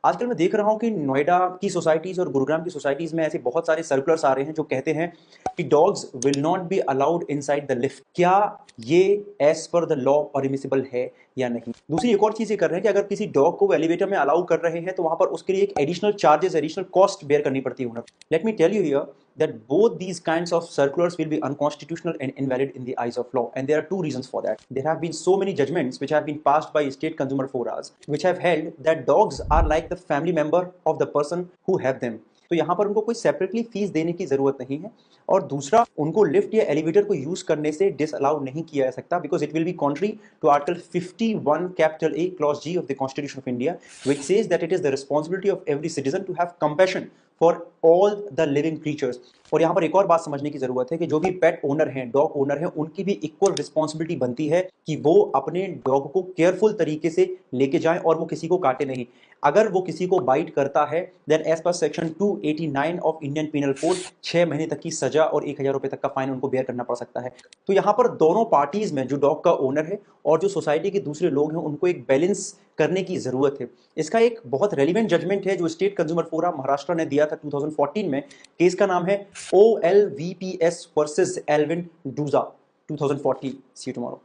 आजकल मैं देख रहा हूँ कि नोएडा की सोसाइटीज़ और गुरुग्राम की सोसाइटीज़ में ऐसे बहुत सारे सर्कुलर्स आ रहे हैं जो कहते हैं कि dogs will not be allowed inside the lift. क्या ये as per the law permissible है या नहीं? दूसरी एक और चीज़ ये कर रहे हैं कि अगर किसी डॉग को एलिवेटर में अलाउ कर रहे हैं तो वहां पर उसके लिए एक additional charges, additional cost bear करनी पड़ती है। Let me tell you here that both these kinds of circulars will be unconstitutional and invalid in the eyes of law, and there are two reasons for that. There have been so many judgments which have been passed by state consumer forums which have held that dogs are like the family member of the person who have them. तो यहाँ पर उनको कोई separately fees देने की जरूरत नहीं है। और दूसरा, उनको लिफ्ट या एलिवेटर को यूज करने से डिसअलाउ नहीं किया जा सकता because it will be contrary to article 51 capital A clause G of the constitution of India which says that it is the responsibility of every citizen to have compassion for all the living creatures। और यहाँ पर एक और बात समझने की जरूरत है कि जो भी पेट ओनर हैं, डॉग ओनर हैं, उनकी भी इक्वल रिस्पॉन्सिबिलिटी बनती है कि वो अपने डॉग को केयरफुल तरीके से लेके जाएं और वो किसी को काटे नहीं। अगर वो किसी को बाइट करता है then as per section 289 of Indian penal code 6 महीने तक की सजा और 1000 रुपए तक का फाइन उनको बेयर करना पड़ सकता है। तो यहाँ पर दोनों पार्टीज में, जो डॉग का ओनर है और जो सोसाइटी के दूसरे लोग हैं, उनको एक बैलेंस करने की जरूरत है। इसका एक बहुत रेलिवेंट जजमेंट है जो स्टेट कंज्यूमर फोरम महाराष्ट्र ने दिया था 2014 में। केस का नाम है OLVPS वर्सेस एल्विन डूजा 2014। See you tomorrow.